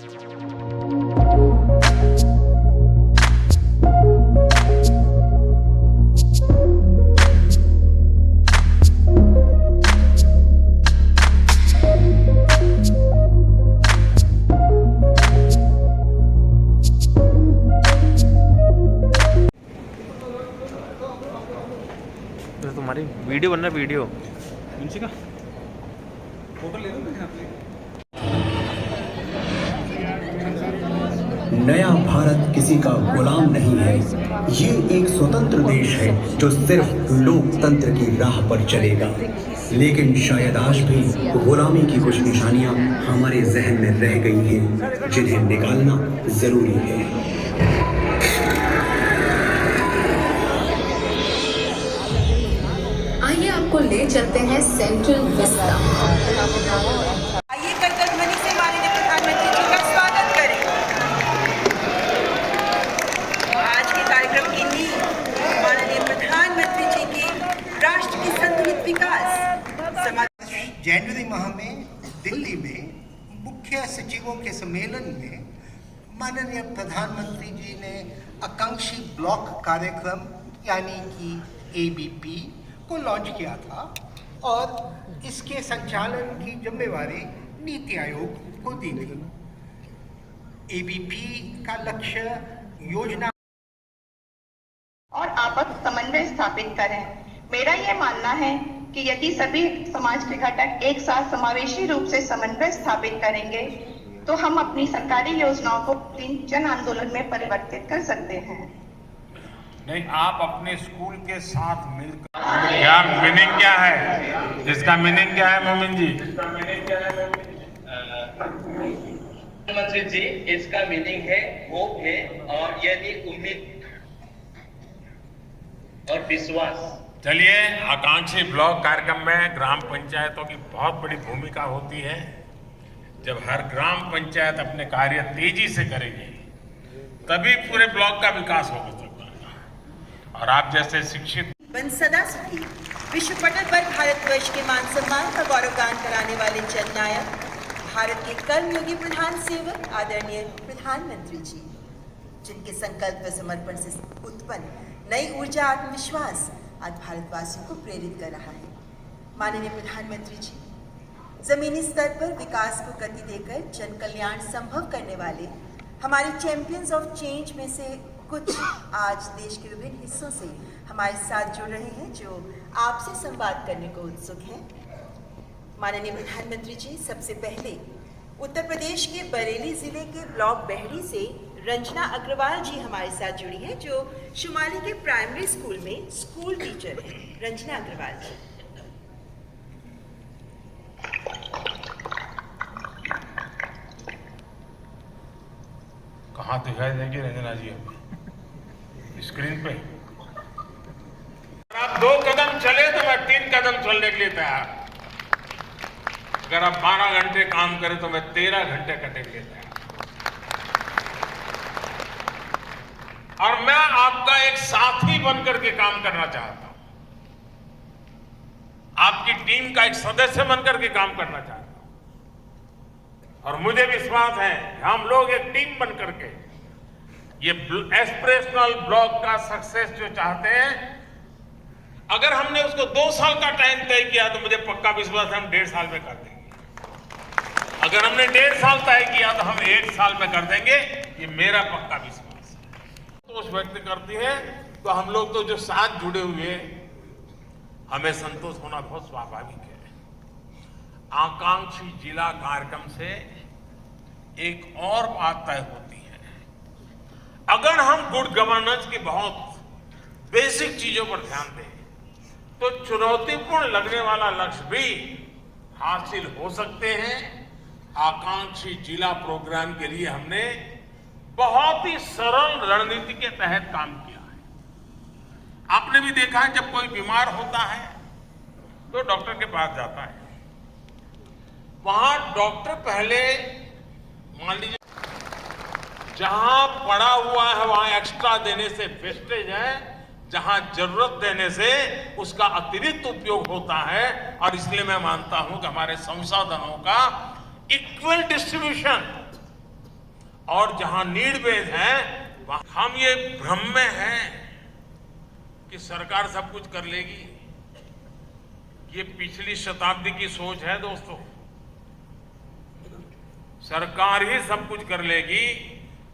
तुम्हारी वीडियो बन रहा है, वीडियो मुंशी का फोटो ले लो ना आप। नया भारत किसी का गुलाम नहीं है, ये एक स्वतंत्र देश है जो सिर्फ लोकतंत्र की राह पर चलेगा। लेकिन शायद आज भी गुलामी की कुछ निशानियां हमारे जहन में रह गई हैं, जिन्हें निकालना जरूरी है। आइए आपको ले चलते हैं सेंट्रल विस्टा। आइए कर्तव्य ध्वनि से माननीय प्रधानमंत्री जी का स्वागत करें। आज के कार्यक्रम की नींव माननीय प्रधानमंत्री जी के राष्ट्र की संतुलित विकास जनवरी माह में दिल्ली में मुख्य सचिवों के सम्मेलन में माननीय प्रधानमंत्री जी ने आकांक्षी ब्लॉक कार्यक्रम यानी कि ABP को लॉन्च किया था और इसके संचालन की जिम्मेवारी नीति आयोग को दी गई। ABP का लक्ष्य योजना और आपस समन्वय स्थापित करें। मेरा ये मानना है कि यदि सभी समाज के घटक एक साथ समावेशी रूप से समन्वय स्थापित करेंगे तो हम अपनी सरकारी योजनाओं को जन आंदोलन में परिवर्तित कर सकते हैं। नहीं, आप अपने स्कूल के साथ मिलकर क्या मीनिंग क्या है, इसका मीनिंग क्या है मोमिन जी? मुख्यमंत्री जी, इसका मीनिंग है होप है और यानी उम्मीद और विश्वास। चलिए, आकांक्षी ब्लॉक कार्यक्रम में ग्राम पंचायतों की बहुत बड़ी भूमिका होती है। जब हर ग्राम पंचायत अपने कार्य तेजी से करेगी तभी पूरे ब्लॉक का विकास हो सकता है। और आप जैसे शिक्षित बन सदा सुखी विश्व पटल पर भारतवर्ष के मान सम्मान का गौरवगान कराने वाले जननायक भारत के कर्मयोगी प्रधान सेवक आदरणीय प्रधानमंत्री जी, जिनके संकल्प व समर्पण से उत्पन्न नई ऊर्जा आत्मविश्वास आज भारतवासियों को प्रेरित कर रहा है। माननीय प्रधानमंत्री जी, जमीनी स्तर पर विकास को गति देकर जन कल्याण संभव करने वाले हमारे चैंपियंस ऑफ चेंज में से कुछ आज देश के विभिन्न हिस्सों से हमारे साथ जुड़ रहे हैं, जो आपसे संवाद करने को उत्सुक हैं। माननीय प्रधानमंत्री जी, सबसे पहले उत्तर प्रदेश के बरेली जिले के ब्लॉक बहरी से रंजना अग्रवाल जी हमारे साथ जुड़ी हैं, जो शुमाली के प्राइमरी स्कूल में स्कूल टीचर हैं। रंजना अग्रवाल जी। कहाँ दिखाई देंगे रंजना जी हमें? स्क्रीन पे। आप 2 कदम चले तो मैं 3 कदम चलने के लिए तैयार। अगर आप 12 घंटे काम करें तो मैं 13 घंटे करने के लिए तैयार। और मैं आपका एक साथी बनकर के काम करना चाहता हूं, आपकी टीम का एक सदस्य बनकर के काम करना चाहता हूं। और मुझे विश्वास है कि हम लोग एक टीम बनकर के ये एस्पिरेशनल ब्लॉक का सक्सेस जो चाहते हैं, अगर हमने उसको 2 साल का टाइम तय किया तो मुझे पक्का विश्वास है हम 1.5 साल में कर देंगे। अगर हमने 1.5 साल तय किया तो हम 1 साल में कर देंगे, ये मेरा पक्का विश्वास है। संतोष व्यक्त करती है तो हम लोग तो जो साथ जुड़े हुए, हमें संतोष होना बहुत स्वाभाविक है। आकांक्षी जिला कार्यक्रम से एक और बात तय होती है, अगर हम गुड गवर्नेंस की बहुत बेसिक चीजों पर ध्यान दें तो चुनौतीपूर्ण लगने वाला लक्ष्य भी हासिल हो सकते हैं। आकांक्षी जिला प्रोग्राम के लिए हमने बहुत ही सरल रणनीति के तहत काम किया है। आपने भी देखा है, जब कोई बीमार होता है तो डॉक्टर के पास जाता है। वहां डॉक्टर पहले मान लीजिए जहां पड़ा हुआ है वहां एक्स्ट्रा देने से वेस्टेज है, जहां जरूरत देने से उसका अतिरिक्त उपयोग होता है। और इसलिए मैं मानता हूं कि हमारे संसाधनों का इक्वल डिस्ट्रीब्यूशन और जहां नीड बेस है वहां हम ये भ्रम में हैं कि सरकार सब कुछ कर लेगी। ये पिछली शताब्दी की सोच है दोस्तों। सरकार ही सब कुछ कर लेगी,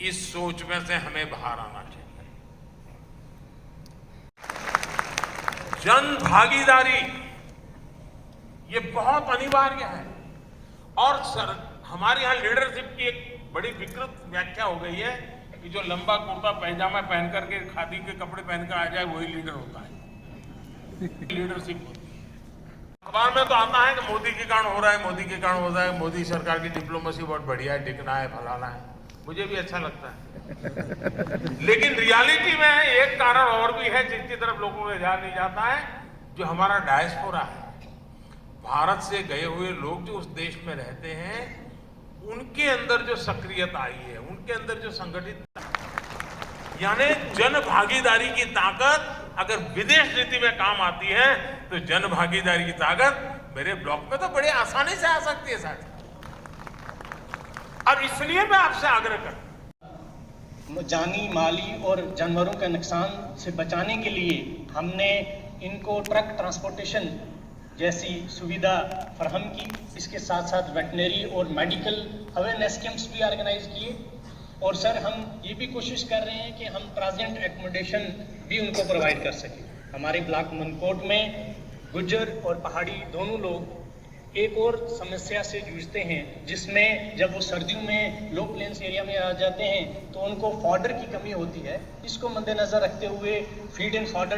इस सोच में से हमें बाहर आना चाहिए। जन भागीदारी ये बहुत अनिवार्य है। और हमारे यहाँ लीडरशिप की एक बड़ी विकृत व्याख्या हो गई है कि जो लंबा कुर्ता पैजामा पहन करके खादी के कपड़े पहनकर आ जाए वही लीडर होता है। लीडरशिप होती है। अखबार में तो आता है कि मोदी के कारण हो रहा है, मोदी के कारण हो रहा है, मोदी सरकार की डिप्लोमेसी बहुत बढ़िया है, टिकना है, फलाना है। मुझे भी अच्छा लगता है। लेकिन रियलिटी में एक कारण और भी है जिसकी तरफ लोगों को ध्यान नहीं जाता है, जो हमारा डायस्पोरा है। भारत से गए हुए लोग जो उस देश में रहते हैं, उनके अंदर जो सक्रियता आई है, उनके अंदर जो संगठित, यानी जन भागीदारी की ताकत अगर विदेश नीति में काम आती है तो जन भागीदारी की ताकत मेरे ब्लॉक में तो बड़े आसानी से आ सकती है साथ। और इसलिए मैं आपसे आग्रह करता, जानी माली और जानवरों के नुकसान से बचाने के लिए हमने इनको ट्रक ट्रांसपोर्टेशन जैसी सुविधा फराहम की। इसके साथ साथ वेटनरी और मेडिकल अवेयरनेस कैंप्स भी ऑर्गेनाइज किए। और सर हम ये भी कोशिश कर रहे हैं कि हम ट्रांजिएंट एकोमोडेशन भी उनको प्रोवाइड कर सकें। हमारे ब्लॉक मनकोट में गुज्जर और पहाड़ी दोनों लोग एक और समस्या से जूझते हैं, जिसमें जब वो सर्दियों में लो प्लेन्स एरिया में आ जाते हैं तो उनको फॉडर की कमी होती है। इसको मद्देनजर रखते हुए फीड एंड फॉडर